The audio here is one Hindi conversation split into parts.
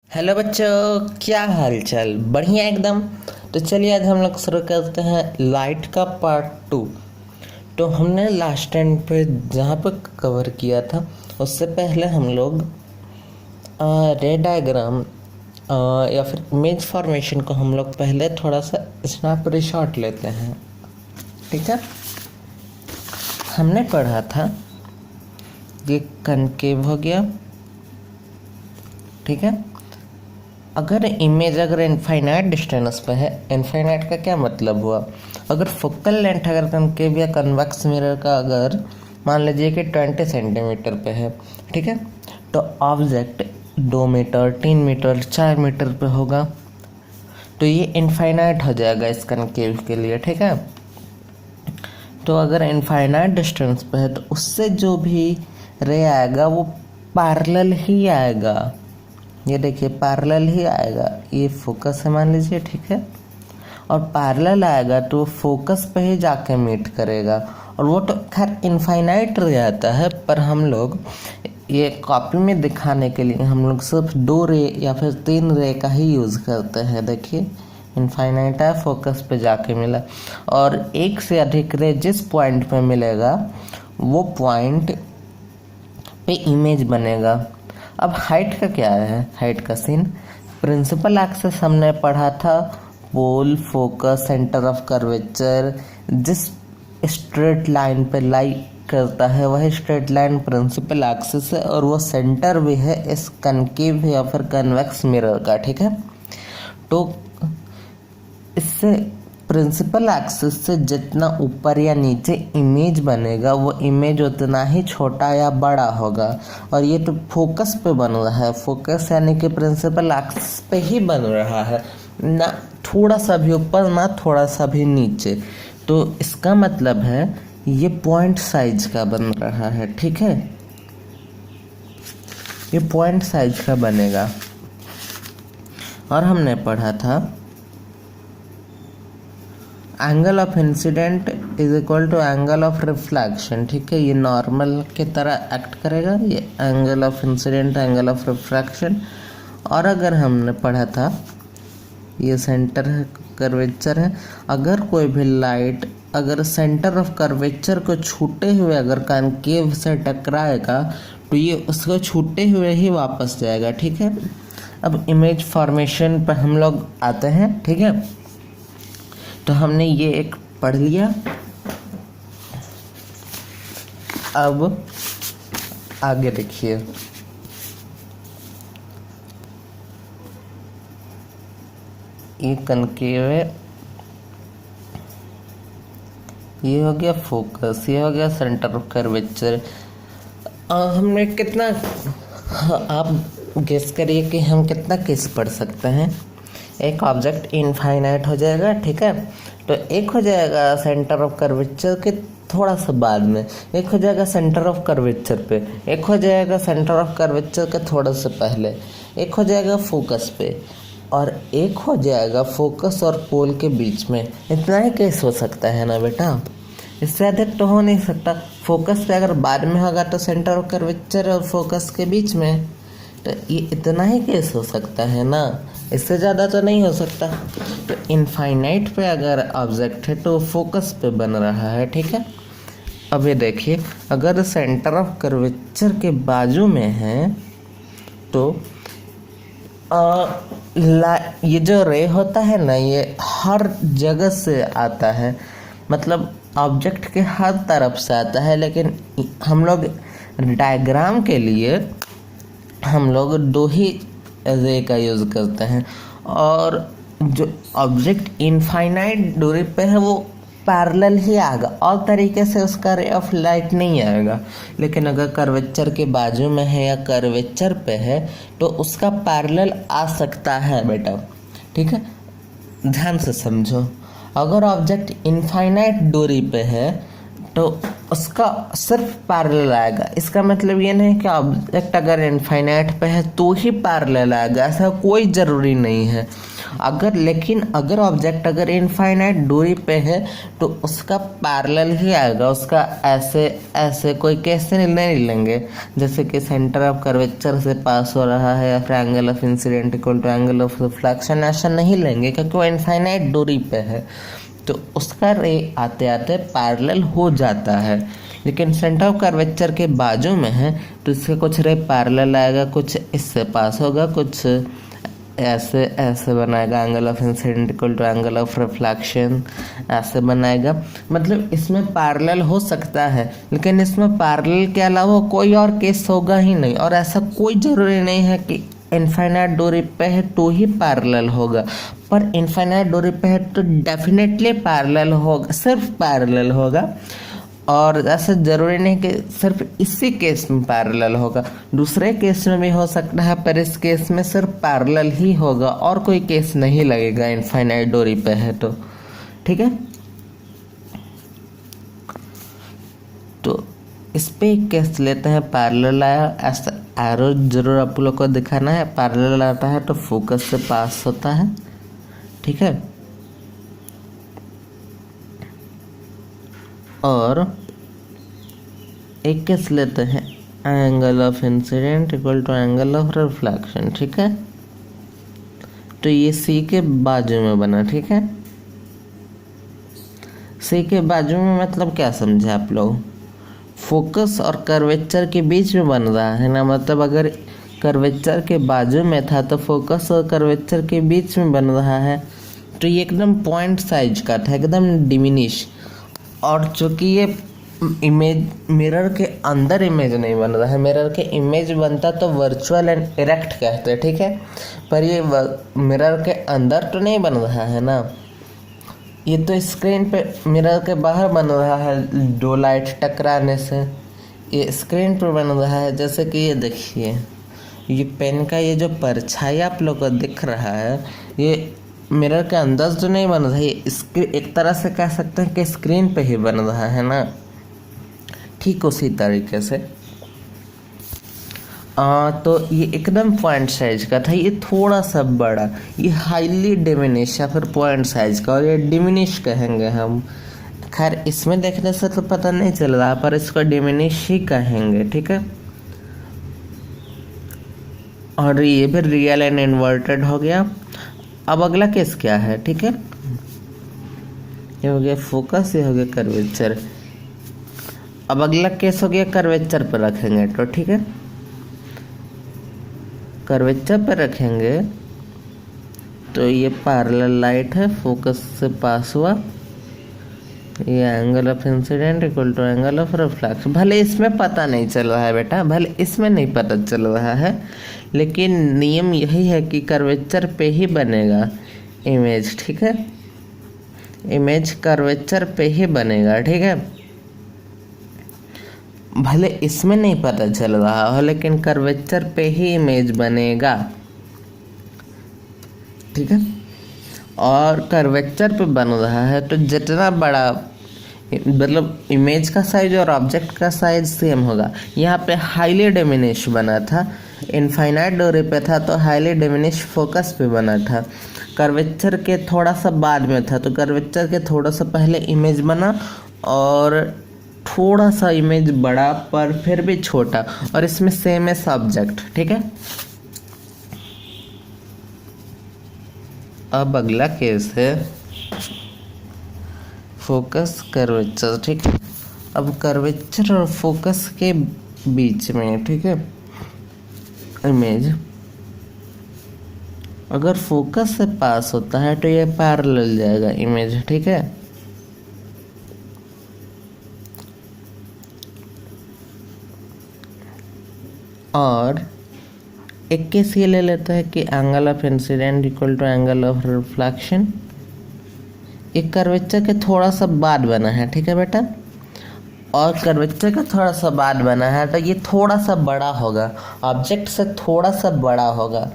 हेलो बच्चों, क्या हाल चाल? बढ़िया एकदम। तो चलिए आज हम लोग शुरू करते हैं लाइट का पार्ट 2। तो हमने लास्ट टाइम पे जहाँ पे कवर किया था उससे पहले हम लोग रे डायग्राम या फिर इमेज फॉर्मेशन को हम लोग पहले थोड़ा सा स्नैपशॉट लेते हैं। ठीक है, हमने पढ़ा था ये कनकेव हो गया। ठीक है, अगर इनफाइनाइट डिस्टेंस पे है, इनफाइनाइट का क्या मतलब हुआ? अगर फोकल लेंथ अगर कनकेव या कन्वेक्स मिरर का अगर मान लीजिए कि 20 सेंटीमीटर पे है, ठीक है, तो ऑब्जेक्ट 2 मीटर 3 मीटर 4 मीटर पे होगा, तो ये इनफाइनाइट हो जाएगा इस कनकेव के लिए। ठीक है, तो अगर इनफाइनाइट डिस्टेंस पे है तो उससे जो भी रे आएगा वो पैरेलल ही आएगा। ये देखिए पैरेलल ही आएगा, ये फोकस है मान लीजिए, ठीक है, और पैरेलल आएगा तो फोकस पे ही जाके मीट करेगा। और वो तो खैर इनफाइनाइट रह जाता है, पर हम लोग ये कॉपी में दिखाने के लिए हम लोग सिर्फ 2 रे या फिर 3 रे का ही यूज़ करते हैं। देखिए इनफाइनाइट है, फोकस पे जाके मिला, और एक से अधिक रे जिस पॉइंट पे मिलेगा वो पॉइंट पे इमेज बनेगा। अब हाइट का क्या है? हाइट का सीन प्रिंसिपल एक्सिस हमने पढ़ा था, पोल, फोकस, सेंटर ऑफ कर्वेचर, जिस स्ट्रेट लाइन पे लाई करता है वही स्ट्रेट लाइन प्रिंसिपल एक्सिस है, और वो सेंटर भी है इस कनकेव या फिर कन्वेक्स मिरर का। ठीक है, तो इससे प्रिंसिपल एक्सिस से जितना ऊपर या नीचे इमेज बनेगा वो इमेज उतना ही छोटा या बड़ा होगा। और ये तो फोकस पे बन रहा है, फोकस यानी कि प्रिंसिपल एक्सिस पे ही बन रहा है, ना थोड़ा सा भी ऊपर ना थोड़ा सा भी नीचे। तो इसका मतलब है ये पॉइंट साइज का बन रहा है। ठीक है, ये पॉइंट साइज का बनेगा। और हमने पढ़ा था angle of incident is equal to angle of reflection. ठीक है, ये नॉर्मल की तरह एक्ट करेगा, ये angle of incident, angle of refraction. और अगर हमने पढ़ा था ये सेंटर है, कर्वेचर है, अगर कोई भी लाइट अगर सेंटर ऑफ कर्वेचर को छूटे हुए अगर कनकेव से टकराएगा तो ये उसको छूटे हुए ही वापस जाएगा। ठीक है, अब इमेज फॉर्मेशन पर हम लोग आते हैं। ठीक है, तो हमने ये एक पढ़ लिया। अब आगे देखिए, ये कनकेव है, ये हो गया फोकस, ये हो गया सेंटर ऑफ कर्वेचर। हमने कितना, आप गेस करिए कि हम कितना केस पढ़ सकते हैं। एक ऑब्जेक्ट इनफाइनाइट हो जाएगा, ठीक है, तो एक हो जाएगा सेंटर ऑफ कर्वेचर के थोड़ा सा बाद में, एक हो जाएगा सेंटर ऑफ कर्वेचर पे, एक हो जाएगा सेंटर ऑफ कर्वेचर के थोड़ा सा पहले, एक हो जाएगा फोकस पे, और एक हो जाएगा फोकस और पोल के बीच में। इतना ही केस हो सकता है ना बेटा, इससे अधिक तो हो नहीं सकता। फोकस पे अगर बाद में होगा तो सेंटर ऑफ कर्वेचर और फोकस के बीच में, तो ये इतना ही केस हो सकता है ना, इससे ज़्यादा तो नहीं हो सकता। तो इनफाइनाइट पे अगर ऑब्जेक्ट है तो फोकस पे बन रहा है। ठीक है, अब ये देखिए, अगर सेंटर ऑफ कर्वेचर के बाजू में है तो ये जो रे होता है ना, ये हर जगह से आता है, मतलब ऑब्जेक्ट के हर तरफ से आता है, लेकिन हम लोग डायग्राम के लिए हम लोग 2 ही रे का यूज़ करते हैं। और जो ऑब्जेक्ट इनफाइनाइट दूरी पे है वो पैरेलल ही आएगा, और तरीके से उसका रे ऑफ लाइट नहीं आएगा। लेकिन अगर कर्वेचर के बाजू में है या कर्वेचर पे है तो उसका पैरेलल आ सकता है बेटा। ठीक है, ध्यान से समझो, अगर ऑब्जेक्ट इनफाइनाइट दूरी पे है तो उसका सिर्फ पैरेलल आएगा। इसका मतलब ये नहीं कि ऑब्जेक्ट अगर इनफाइनाइट पे है तो ही पैरेलल आएगा, ऐसा कोई ज़रूरी नहीं है। लेकिन अगर ऑब्जेक्ट अगर इनफाइनाइट दूरी पे है तो उसका पैरेलल ही आएगा, उसका ऐसे ऐसे कोई केस नहीं लेंगे जैसे कि सेंटर ऑफ कर्वेचर से पास हो रहा है या फिर angle of incident equal to angle of reflection, ऐसा नहीं लेंगे क्योंकि वो इनफाइनाइट दूरी पे है तो उसका रे आते आते पैरेलल हो जाता है। लेकिन सेंटर ऑफ कर्वेचर के बाजू में है तो इसके कुछ रे पैरेलल आएगा, कुछ इससे पास होगा, कुछ ऐसे ऐसे बनाएगा, angle of incident equal to angle of reflection ऐसे बनाएगा। मतलब इसमें पैरेलल हो सकता है लेकिन इसमें पैरेलल के अलावा कोई और केस होगा ही नहीं, और ऐसा कोई ज़रूरी नहीं है कि इनफाइनाइट दूरी पे है तो ही पैरेलल होगा, पर इनफाइनाइट दूरी पे है तो डेफिनेटली पैरेलल होगा, सिर्फ पैरेलल होगा। और ऐसा ज़रूरी नहीं कि सिर्फ इसी केस में पैरेलल होगा, दूसरे केस में भी हो सकता है, पर इस केस में सिर्फ पैरेलल ही होगा और कोई केस नहीं लगेगा इनफाइनाइट दूरी पे है तो। ठीक है, तो इस पे एक केस लेते हैं, पैरेलल आया, ऐसा एरो जरूर आप लोग को दिखाना है, पैरेलल आता है तो फोकस से पास होता है। ठीक है, और एक केस लेते हैं, angle of incident equal to angle of reflection. ठीक है, तो ये सी के बाजू में बना। ठीक है, सी के बाजू में मतलब क्या समझे आप लोग, फोकस और कर्वेचर के बीच में बन रहा है ना, मतलब अगर कर्वेचर के बाजू में था तो फोकस और कर्वेचर के बीच में बन रहा है, तो ये एकदम पॉइंट साइज का था, एकदम डिमिनिश। और चूँकि ये इमेज मिरर के अंदर इमेज नहीं बन रहा है, मिरर के इमेज बनता तो वर्चुअल एंड इरेक्ट कहते हैं। ठीक है, पर ये मिरर के अंदर तो नहीं बन रहा है ना, ये तो स्क्रीन पे मिरर के बाहर बन रहा है, दो लाइट टकराने से ये स्क्रीन पर बन रहा है। जैसे कि ये देखिए, ये पेन का ये जो परछाई आप लोग को दिख रहा है, ये मिरर के अंदर तो नहीं बन रहा है, ये एक तरह से कह सकते हैं कि स्क्रीन पे ही बन रहा है ना। ठीक उसी तरीके से तो ये एकदम पॉइंट साइज का था, ये थोड़ा सा बड़ा, ये हाईली डिमिनिश या फिर पॉइंट साइज का, और ये डिमिनिश कहेंगे हम। खैर इसमें देखने से तो पता नहीं चल रहा, पर इसको डिमिनिश ही कहेंगे। ठीक है, और ये भी रियल एंड इन्वर्टेड हो गया। अब अगला केस क्या है, ठीक है, ये हो गया फोकस, ये हो गया कर्वेचर। अब अगला केस हो गया कर्वेचर पर रखेंगे तो। ठीक है, कर्वेचर पर रखेंगे तो ये पैरेलल लाइट है, फोकस से पास हुआ, ये angle of incident equal to angle of reflection. भले इसमें पता नहीं चल रहा है बेटा, भले इसमें नहीं पता चल रहा है, लेकिन नियम यही है कि कर्वेचर पे ही बनेगा इमेज। ठीक है, इमेज कर्वेचर पे ही बनेगा। ठीक है, भले इसमें नहीं पता चल रहा हो लेकिन कर्वेचर पे ही इमेज बनेगा। ठीक है, और कर्वेचर पे बन रहा है तो जितना बड़ा, मतलब इमेज का साइज और ऑब्जेक्ट का साइज सेम होगा। यहाँ पे हाईली डिमिनिश बना था, इनफाइनाइट दूरी पे था तो हाईली डिमिनिश फोकस पे बना था। कर्वेचर के थोड़ा सा बाद में था तो कर्वेचर के थोड़ा सा पहले इमेज बना, और थोड़ा सा इमेज बड़ा पर फिर भी छोटा, और इसमें सेम है सब्जेक्ट। ठीक है, अब अगला केस है फोकस कर्वेचर। ठीक है, अब कर्वेचर और फोकस के बीच में, ठीक है, इमेज अगर फोकस से पास होता है तो ये पैरेलल जाएगा इमेज। ठीक है, और एक केस ये ले लेता है कि angle of incident equal to angle of reflection, एक कर्वेचर के थोड़ा सा बाद बना है। ठीक है बेटा, और कर्वेचर का थोड़ा सा बाद बना है तो ये थोड़ा सा बड़ा होगा, ऑब्जेक्ट से थोड़ा सा बड़ा होगा,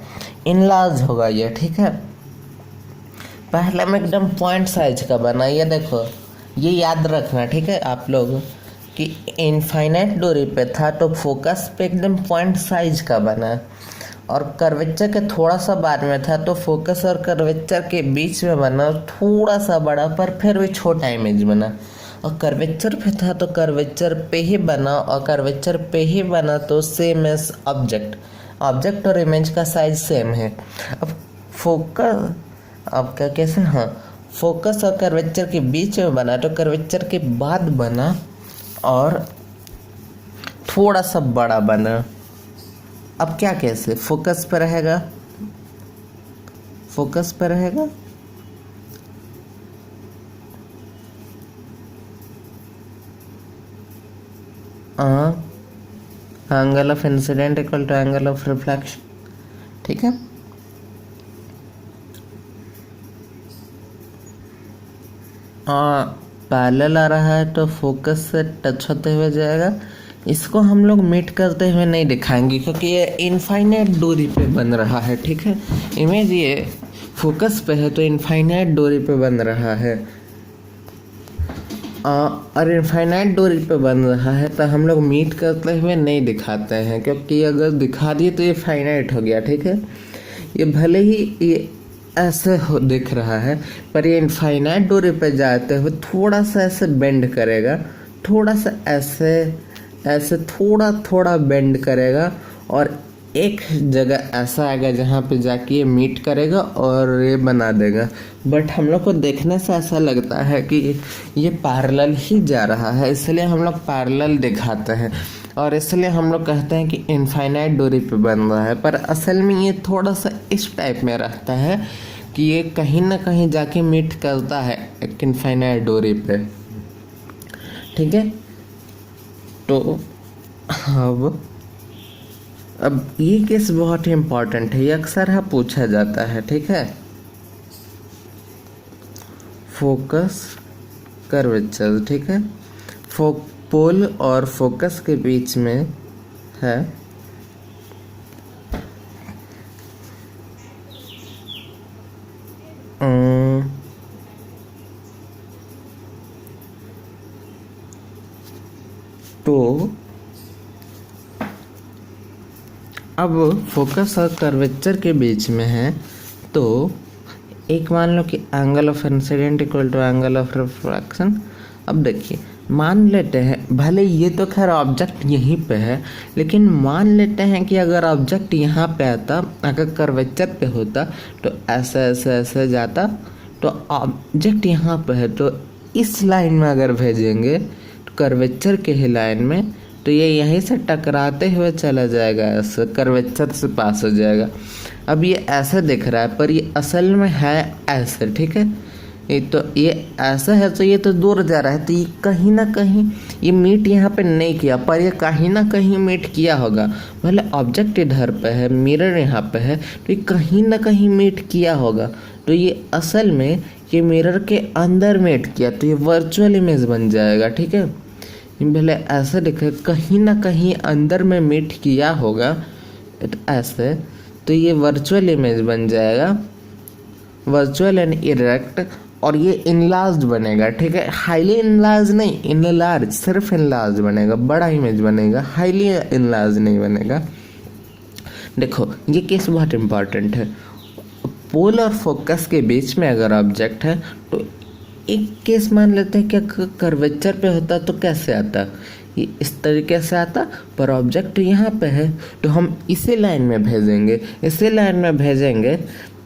इनलार्ज होगा ये। ठीक है, पहले में एकदम पॉइंट साइज का बना, ये देखो, ये याद रखना। ठीक है आप लोग, कि इनफाइनाइट दूरी पे था तो फोकस पे एकदम पॉइंट साइज का बना, और कर्वेचर के थोड़ा सा बाद में था, तो फोकस और कर्वेचर के बीच में बना थोड़ा सा बड़ा पर फिर भी छोटा इमेज बना। और कर्वेचर पे था तो कर्वेचर पे ही बना, और कर्वेचर पे ही बना तो सेम एज ऑब्जेक्ट, ऑब्जेक्ट और इमेज का साइज सेम है। अब फोकस, अब क्या कैसे, हाँ, फोकस और कर्वेचर के बीच में बना तो कर्वेचर के बाद बना और थोड़ा सा बड़ा बना। अब क्या कैसे, फोकस पर रहेगा, फोकस पर रहेगा, angle of incident equal to angle of reflection, ठीक है। पैरेलल आ रहा है तो फोकस से टच होते हुए जाएगा। इसको हम लोग मीट करते हुए नहीं दिखाएंगे क्योंकि ये इनफाइनाइट दूरी पे बन रहा है, ठीक है। इमेज ये फोकस पे है तो इनफाइनाइट दूरी पे बन रहा है, और इनफाइनाइट दूरी पे बन रहा है तो हम लोग मीट करते हुए नहीं दिखाते हैं, क्योंकि अगर दिखा दिए तो ये फाइनाइट हो गया, ठीक है। ये भले ही ये ऐसे दिख रहा है पर ये इनफाइनाइट दूरी पे जाते हुए थोड़ा सा ऐसे बेंड करेगा, थोड़ा सा ऐसे ऐसे थोड़ा थोड़ा बेंड करेगा, और एक जगह ऐसा आएगा जहाँ पे जाके ये मीट करेगा और ये बना देगा। बट हम लोग को देखने से ऐसा लगता है कि ये पैरेलल ही जा रहा है, इसलिए हम लोग पैरेलल दिखाते हैं, और इसलिए हम लोग कहते हैं कि इनफाइनाइट दूरी पे बन रहा है। पर असल में ये थोड़ा सा इस टाइप में रहता है कि ये कहीं ना कहीं जाके मीट करता है एक इनफाइनाइट दूरी पे, ठीक है। तो अब ये केस बहुत ही इम्पोर्टेंट है, ये अक्सर है पूछा जाता है, ठीक है। फोकस कर्वेचर, ठीक है, पोल और फोकस के बीच में है तो अब फोकस और कर्वेचर के बीच में है तो एक मान लो कि angle of incident equal to angle of refraction. अब देखिए, मान लेते हैं, भले ये तो खैर ऑब्जेक्ट यहीं पे है, लेकिन मान लेते हैं कि अगर ऑब्जेक्ट यहाँ पे आता, अगर कर्वेचर पे होता तो ऐसे ऐसे ऐसे जाता, तो ऑब्जेक्ट यहाँ पे है तो इस लाइन में अगर भेजेंगे तो कर्वेचर के ही लाइन में, तो ये यहीं से टकराते हुए चला जाएगा, ऐसे कर्वेचर से पास हो जाएगा। अब ये ऐसे दिख रहा है पर ये असल में है ऐसे, ठीक है। ये ऐसा है तो ये तो दूर जा रहा है, तो ये कहीं ना कहीं ये मीट यहाँ पे नहीं किया, पर ये कहीं ना कहीं मीट किया होगा। भले ऑब्जेक्ट इधर पे है, मिरर यहाँ पे है, तो ये कहीं ना कहीं मीट किया होगा। तो ये असल में ये मिरर के अंदर मीट किया तो ये वर्चुअल इमेज बन जाएगा, ठीक है। भले ऐसे दिखे, कहीं ना कहीं अंदर में मीट किया होगा ऐसे, तो ये वर्चुअल इमेज बन जाएगा, वर्चुअल एंड इरेक्ट, और ये इनलार्ज बनेगा, ठीक है। हाईली इनलार्ज नहीं, इनलार्ज, सिर्फ इनलार्ज बनेगा, बड़ा इमेज बनेगा, हाईली इनलार्ज नहीं बनेगा। देखो ये केस बहुत इंपॉर्टेंट है। पोल और फोकस के बीच में अगर ऑब्जेक्ट है तो एक केस मान लेते हैं कि कर्वेचर पे होता तो कैसे आता, ये इस तरीके से आता, पर ऑब्जेक्ट यहाँ पे है तो हम इसी लाइन में भेजेंगे, इसी लाइन में भेजेंगे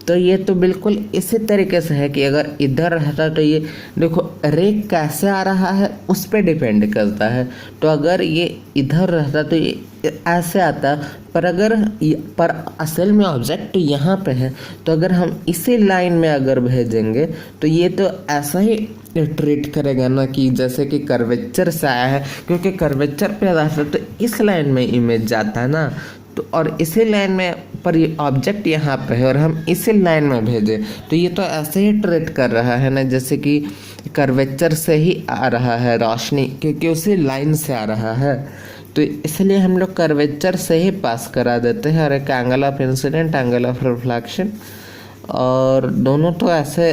तो ये तो बिल्कुल इसी तरीके से है कि अगर इधर रहता तो ये देखो रे कैसे आ रहा है उस पर डिपेंड करता है। तो अगर ये इधर रहता तो ये ऐसे आता, पर असल में ऑब्जेक्ट यहाँ पे है, तो अगर हम इसी लाइन में अगर भेजेंगे तो ये तो ऐसा ही ट्रीट करेगा ना कि जैसे कि कर्वेचर से आया है, क्योंकि कर्वेचर पे रहता तो इस लाइन में इमेज जाता है ना, तो और इसी लाइन में, पर ये ऑब्जेक्ट यहाँ पे है और हम इसी लाइन में भेजें तो ये तो ऐसे ही ट्रीट कर रहा है ना जैसे कि कर्वेचर से ही आ रहा है रोशनी, क्योंकि उसी लाइन से आ रहा है। तो इसलिए हम लोग कर्वेचर से ही पास करा देते हैं, और एक angle of incident, angle of reflection, और दोनों तो ऐसे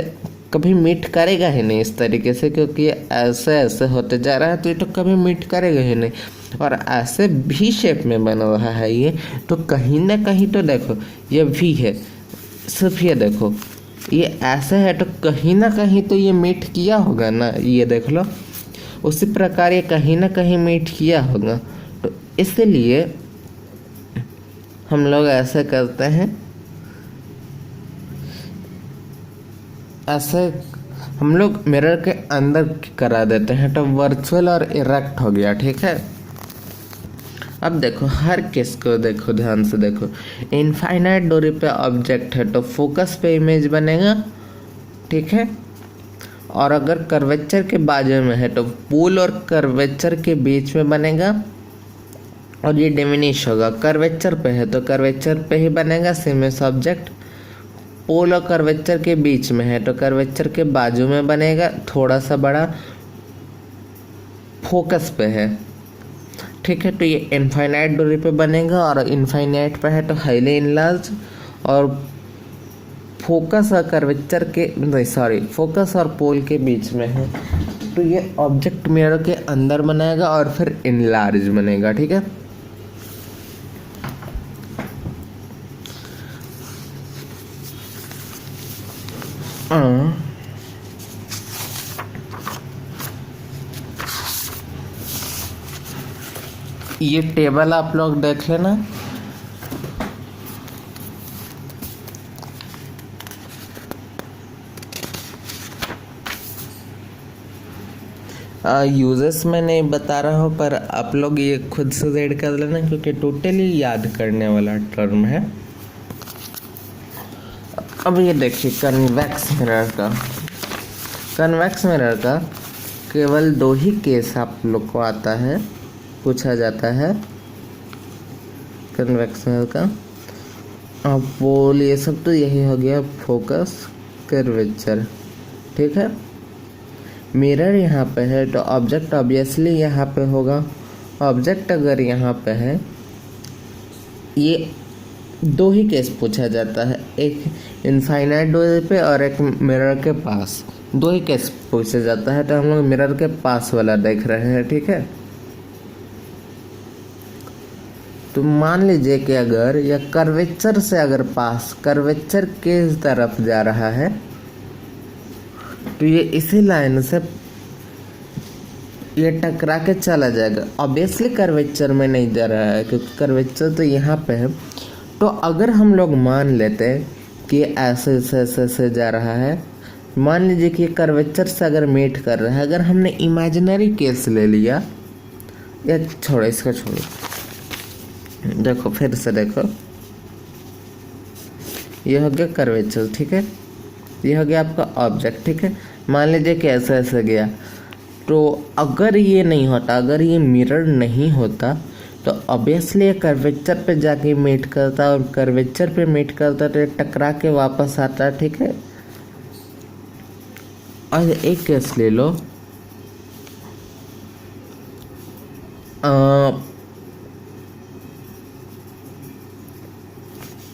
कभी मीट करेगा ही नहीं इस तरीके से, क्योंकि ऐसे ऐसे होते जा रहा है तो ये तो कभी मीट करेगा ही नहीं। और ऐसे भी शेप में बना हुआ है ये, तो कहीं ना कहीं तो देखो ये भी है, सिर्फ ये देखो ये ऐसे है तो कहीं ना कहीं तो ये मीट किया होगा ना, ये देख लो उसी प्रकार ये कहीं ना कहीं मीट किया होगा। तो इसलिए हम लोग ऐसे करते हैं, ऐसे हम लोग मिरर के अंदर करा देते हैं तो वर्चुअल और इरेक्ट हो गया। ठीक है, अब देखो हर केस को देखो, ध्यान से देखो। इनफाइनाइट दूरी पे ऑब्जेक्ट है तो फोकस पे इमेज बनेगा, ठीक है। और अगर कर्वेचर के बाजू में है तो पोल और कर्वेचर के बीच में बनेगा और ये डिमिनिश होगा। कर्वेचर पे है तो कर्वेचर पे ही बनेगा सिमेस ऑब्जेक्ट। पोल और कर्वेचर के बीच में है तो कर्वेचर के बाजू में बनेगा, थोड़ा सा बड़ा। फोकस पे है, ठीक है, तो ये इनफाइनाइट दूरी पे बनेगा और इनफाइनाइट पे है तो हाईली इनलार्ज। और फोकस और कर्वेचर के नहीं सॉरी फोकस और पोल के बीच में है तो ये ऑब्जेक्ट मिरर के अंदर बनाएगा और फिर इनलार्ज बनेगा। ठीक है, ये टेबल आप लोग देख लेना। यूजर्स में नहीं बता रहा हूँ पर आप लोग ये खुद से रीड कर लेना क्योंकि टोटली याद करने वाला टर्म है। अब ये देखिए कन्वेक्स मिरर का, कन्वेक्स मिरर का केवल दो ही केस आप लोग को आता है, पूछा जाता है कन्वेक्स मिरर का। अब पोल ये सब तो यही हो गया, फोकस कर्वेचर। ठीक है, मिरर यहाँ पे है तो ऑब्जेक्ट ऑब्वियसली यहाँ पे होगा। ऑब्जेक्ट अगर यहाँ पे है, ये दो ही केस पूछा जाता है, एक इनफाइनाइट दूरी पे और एक मिरर के पास, दो ही केस पूछा जाता है। तो हम लोग मिरर के पास वाला देख रहे हैं। ठीक है, तो मान लीजिए कि अगर यह कर्वेचर से अगर पास कर्वेचर के तरफ जा रहा है तो ये इसी लाइन से ये टकरा के चला जाएगा। ऑब्वियसली कर्वेचर में नहीं जा रहा है क्योंकि कर्वेचर तो यहाँ पे है। तो अगर हम लोग मान लेते हैं कि ऐसे ऐसे जा रहा है, मान लीजिए कि कर्वेचर से अगर मीट कर रहा है, अगर हमने इमेजिनरी केस ले लिया, या छोड़ो इसका छोड़ो, देखो फिर से देखो, ये हो गया कर्वेचर। ठीक है, ये हो गया आपका ऑब्जेक्ट। ठीक है, मान लीजिए कि ऐसा ऐसा गया, तो अगर ये नहीं होता, अगर ये मिरर नहीं होता तो ऑब्वियसली ये कर्वेचर पे जाके मीट करता और कर्वेचर पे मीट करता तो ये टकरा के वापस आता। ठीक है, और एक केस ले लो,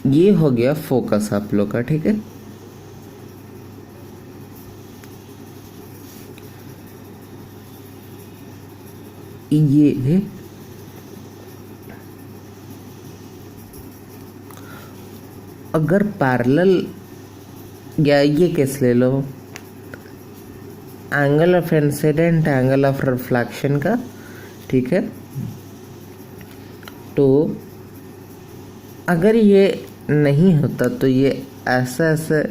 ये हो गया फोकस आप लोग का। ठीक है, ये अगर पैरेलल, या ये केस ले लो, angle of incident angle of reflection का। ठीक है, तो अगर ये नहीं होता तो ये ऐसे ऐसे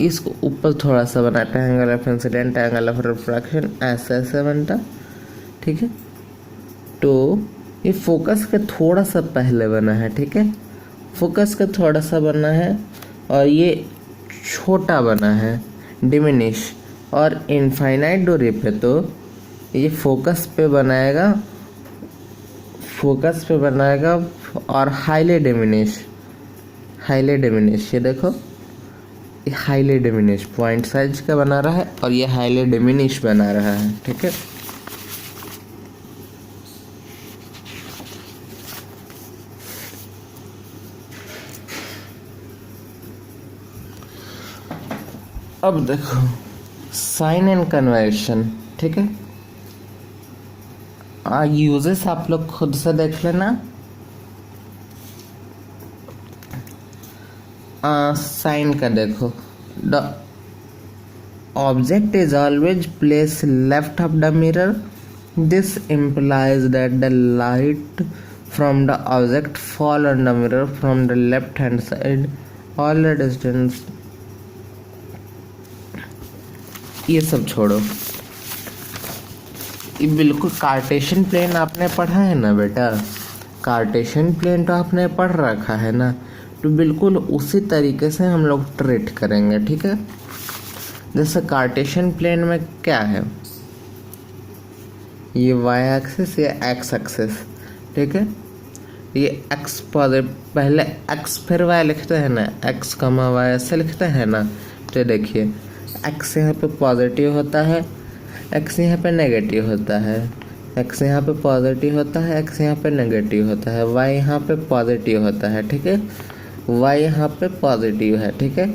इसको ऊपर थोड़ा सा बनाता है, angle of incident angle of refraction ऐसे ऐसे बनता। ठीक है, तो ये फोकस के थोड़ा सा पहले बना है। ठीक है, फोकस का थोड़ा सा बना है और ये छोटा बना है, डिमिनिश। और इनफाइनाइट दूरी पे तो ये फोकस पे बनाएगा, फोकस पे बनाएगा और हाईली डिमिनिश, हाईली डिमिनिश। ये देखो ये हाईली डिमिनिश पॉइंट साइज का बना रहा है और ये हाईली डिमिनिश बना रहा है। ठीक है, अब देखो साइन एंड कन्वर्शन। ठीक है, यूजेस आप लोग खुद से देख लेना। साइन का देखो, the object is always place left of the mirror, this implies that the light from the object fall on the mirror from the left hand side all the distance। ये सब छोड़ो, ये बिल्कुल कार्टेशियन प्लेन आपने पढ़ा है ना बेटा, कार्टेशियन प्लेन तो आपने पढ़ रखा है ना, तो बिल्कुल उसी तरीके से हम लोग ट्रीट करेंगे, ठीक है। जैसे कार्टेशियन प्लेन में क्या है, ये वाई एक्सिस, ये एक्स एक्सिस, ठीक है। ये एक्स पहले एक्स फिर वाई लिखते हैं ना, एक्स कमा वाई ऐसे लिखते हैं ना। तो देखिए एक्स यहाँ पे पॉजिटिव होता है, एक्स यहाँ पे नेगेटिव होता है, एक्स यहाँ पे पॉजिटिव होता है, एक्स यहाँ पे नेगेटिव होता है, वाई यहाँ पे पॉजिटिव होता है, ठीक है। वाई यहाँ पे पॉजिटिव है, ठीक है।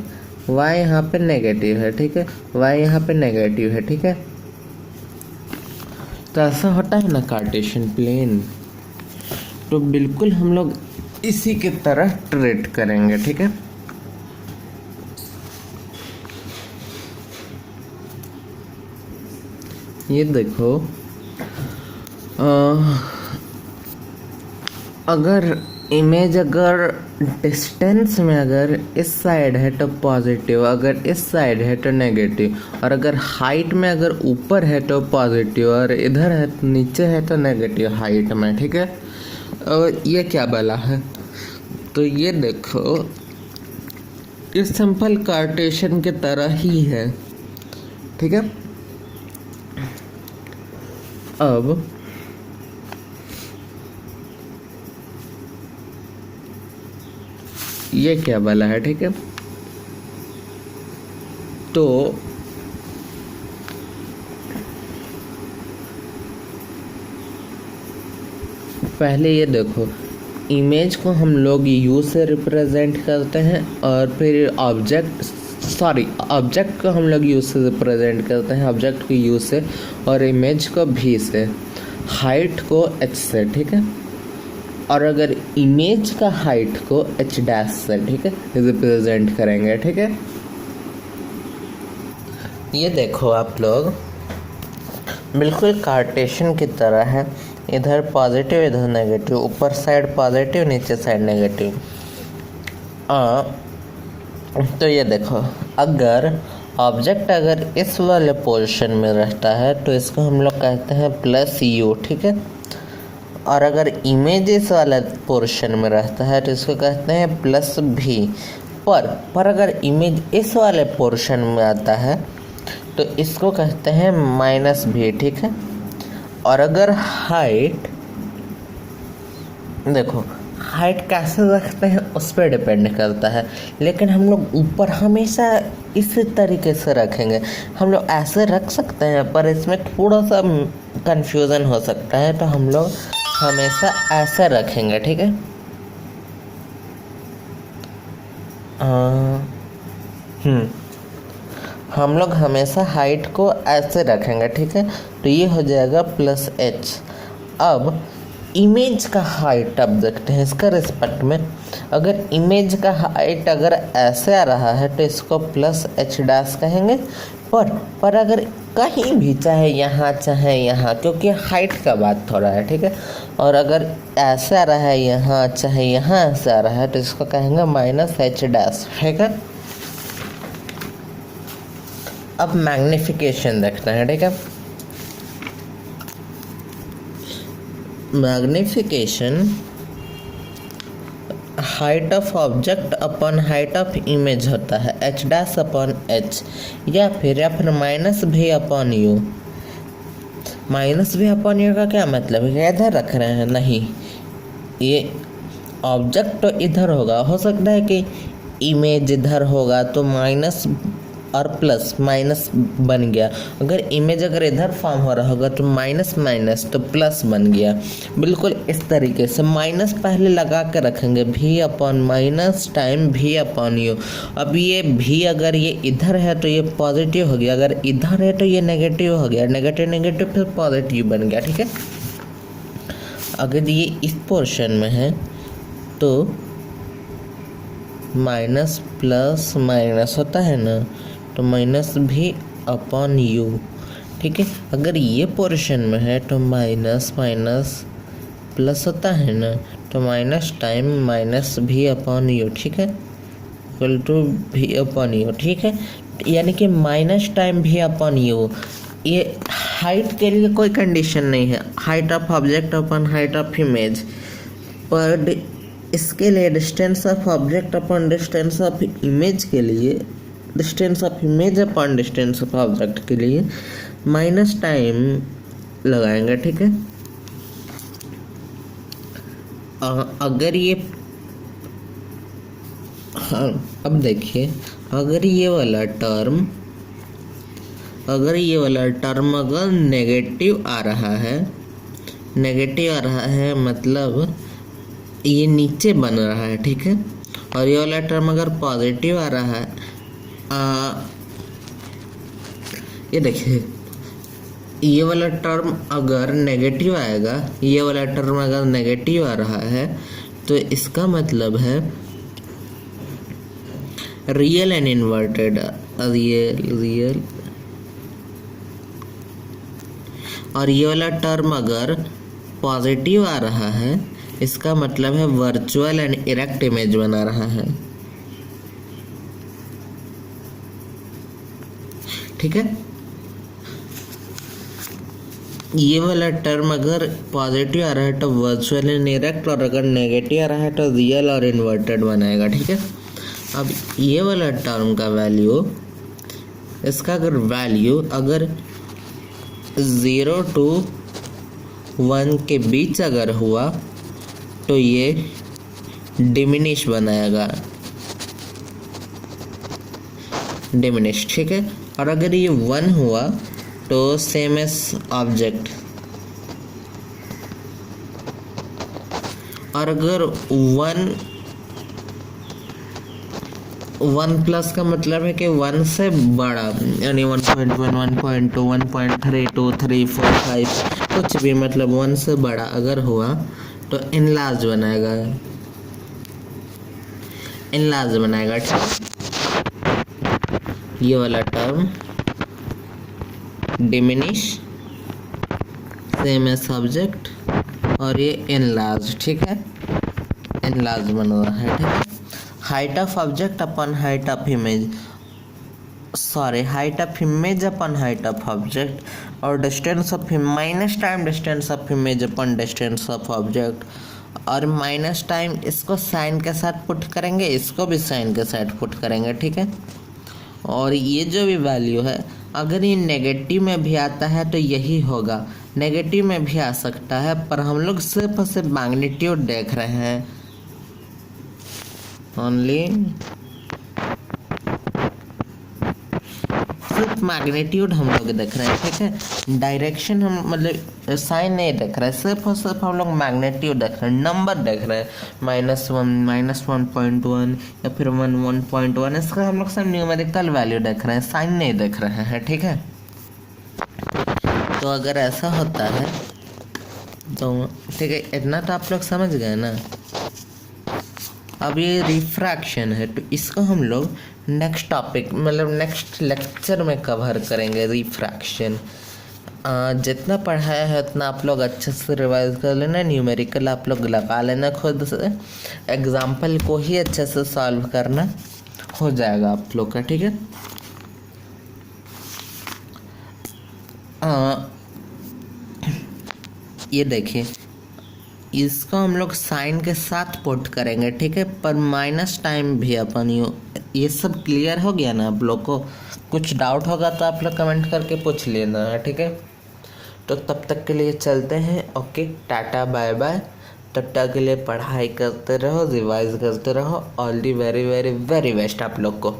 वाई यहाँ पे नेगेटिव है, ठीक है। वाई यहाँ पे नेगेटिव है, ठीक है। तो ऐसा होता है ना कार्टेशियन प्लेन, तो बिल्कुल हम लोग इसी की तरह ट्रीट करेंगे, ठीक है। ये देखो, अगर इमेज अगर डिस्टेंस में अगर इस साइड है तो पॉजिटिव, अगर इस साइड है तो नेगेटिव, और अगर हाइट में अगर ऊपर है तो पॉजिटिव और इधर है तो नीचे है तो नेगेटिव हाइट में, ठीक है। और ये क्या बला है, तो ये देखो ये सिंपल कार्टेशियन की तरह ही है, ठीक है। अब ये क्या वाला है, ठीक है। तो पहले ये देखो, इमेज को हम लोग यू से रिप्रेजेंट करते हैं और फिर ऑब्जेक्ट को हम लोग यू से रिप्रेजेंट करते हैं, ऑब्जेक्ट को यू से और इमेज को भी से, हाइट को एच से, ठीक है। और अगर इमेज का हाइट को एच डैश से, ठीक है, रिप्रेजेंट करेंगे, ठीक है। ये देखो आप लोग बिल्कुल कार्टेशियन की तरह है, इधर पॉजिटिव इधर नेगेटिव, ऊपर साइड पॉजिटिव नीचे साइड नेगेटिव। तो ये देखो, अगर ऑब्जेक्ट अगर इस वाले पोजीशन में रहता है तो इसको हम लोग कहते हैं प्लस यू, ठीक है। और अगर इमेज इस वाला पोर्शन में रहता है तो इसको कहते हैं प्लस भी। पर अगर इमेज इस वाले पोर्शन में आता है तो इसको कहते हैं माइनस भी, ठीक है। और अगर हाइट, देखो हाइट कैसे रखते हैं उस पर डिपेंड करता है, लेकिन हम लोग ऊपर हमेशा इस तरीके से रखेंगे। हम लोग ऐसे रख सकते हैं पर इसमें थोड़ा सा कंफ्यूजन हो सकता है, तो हम लोग हमेशा ऐसे रखेंगे, ठीक है। हम लोग हमेशा हाइट को ऐसे रखेंगे, ठीक है। तो ये हो जाएगा प्लस एच। अब इमेज का हाइट अब देखते हैं इसका रिस्पेक्ट में। अगर इमेज का हाइट अगर ऐसे आ रहा है तो इसको प्लस एच डैश कहेंगे। पर अगर कहीं भी चाहे यहाँ, क्योंकि हाइट का बात थोड़ा है, ठीक है। और अगर ऐसे आ रहा है यहाँ चाहे यहाँ ऐसे आ रहा है तो इसको कहेंगे माइनस एच डैश, ठीक है। अब मैग्निफिकेशन देखते हैं, ठीक है। Magnification height of object upon height of image होता है, एच डैश अपॉन एच, या फिर माइनस भी अपॉन यू। माइनस भी अपॉन यू का क्या मतलब है, इधर रख रहे हैं, नहीं, ये ऑब्जेक्ट तो इधर होगा, हो सकता है कि इमेज इधर होगा तो माइनस और प्लस माइनस बन गया। अगर इमेज अगर इधर फॉर्म हो रहा होगा तो माइनस माइनस तो प्लस बन गया। बिल्कुल इस तरीके से माइनस पहले लगा के रखेंगे, भी अपॉन माइनस टाइम भी अपॉन यू। अब ये भी अगर ये इधर है तो ये पॉजिटिव हो गया, अगर इधर है तो ये नेगेटिव हो गया, नेगेटिव नेगेटिव फिर पॉजिटिव बन गया, ठीक है। अगर ये इस पोर्शन में है तो माइनस प्लस माइनस होता है ना, तो माइनस भी अपॉन यू, ठीक है। अगर ये पोर्शन में है तो माइनस माइनस प्लस होता है ना, तो माइनस टाइम माइनस भी अपॉन यू, ठीक है, इक्वल टू भी अपॉन यू, ठीक है। यानी कि माइनस टाइम भी अपॉन यू। ये हाइट के लिए कोई कंडीशन नहीं है, height of object upon height of image, पर इसके लिए distance of object upon distance of image के लिए, distance of image upon distance of object के लिए माइनस टाइम लगाएंगे, ठीक है। अगर ये हाँ, अब देखिए, अगर ये वाला टर्म अगर नेगेटिव आ रहा है मतलब ये नीचे बन रहा है, ठीक है। और ये वाला टर्म अगर पॉजिटिव आ रहा है, ये देखिए, ये वाला टर्म अगर नेगेटिव आएगा, ये वाला टर्म अगर नेगेटिव आ रहा है तो इसका मतलब है रियल एंड इन्वर्टेड, रियल। और ये वाला टर्म अगर पॉजिटिव आ रहा है, इसका मतलब है वर्चुअल एंड इरेक्ट इमेज बना रहा है, ठीक है। ये वाला टर्म अगर पॉजिटिव आ रहा है तो वर्चुअल एंड इरेक्ट, और अगर नेगेटिव आ रहा है तो रियल और इन्वर्टेड बनाएगा, ठीक है। अब ये वाला टर्म का वैल्यू, इसका अगर वैल्यू अगर 0 to 1 के बीच अगर हुआ तो ये डिमिनिश बनाएगा, डिमिनिश, ठीक है। और अगर ये 1 हुआ तो सेम एस ऑब्जेक्ट, और अगर 1 प्लस का मतलब है कि 1 से बड़ा, यानी 1.1 1.2 1.32 3 4 5 कुछ भी, मतलब 1 से बड़ा अगर हुआ तो इनलार्ज बनाएगा, ठीक। ये वाला term diminish, same S object, और ये इनलार्ज, ठीक है, इनलार्ज बन रहा है, ठीक है। Height of object upon height of image, height of image upon height of object, और distance of minus time distance of image upon distance of object, और माइनस टाइम इसको साइन के साथ पुट करेंगे, इसको भी साइन के साथ पुट करेंगे, ठीक है। और ये जो भी वैल्यू है, अगर ये नेगेटिव में भी आता है तो यही होगा, नेगेटिव में भी आ सकता है, पर हम लोग सिर्फ और सिर्फ मैग्नीट्यूड देख रहे हैं, ओनली सिर्फ मैग्नीट्यूड हम लोग देख रहे हैं, ठीक है। डायरेक्शन हम मतलब साइन नहीं देख रहे हैं, सिर्फ और सिर्फ हम लोग मैग्नीट्यूड देख रहे हैं, नंबर देख रहे हैं, -1 -1.1 या फिर 1.1, इसका हम लोग सब न्यूमेरिकल वैल्यू देख रहे हैं, साइन नहीं देख रहे हैं, ठीक है। तो अगर ऐसा होता है तो ठीक है, इतना तो आप लोग समझ गए ना। अब ये रिफ्रैक्शन है, तो इसको हम लोग नेक्स्ट टॉपिक मतलब नेक्स्ट लेक्चर में कवर करेंगे, रिफ्रैक्शन। जितना पढ़ाया है उतना आप लोग अच्छे से रिवाइज कर लेना, न्यूमेरिकल आप लोग लगा लेना खुद से, एग्जाम्पल को ही अच्छे से सॉल्व करना, हो जाएगा आप लोग का, ठीक है। ये देखिए, इसको हम लोग साइन के साथ पुट करेंगे, ठीक है, पर माइनस टाइम भी अपन ये सब क्लियर हो गया ना आप लोग को? कुछ डाउट होगा तो आप लोग कमेंट करके पूछ लेना, ठीक है। तो तब तक के लिए चलते हैं, ओके, टाटा बाय बाय। तब तक के लिए पढ़ाई करते रहो, रिवाइज करते रहो, all the very very very best आप लोग को।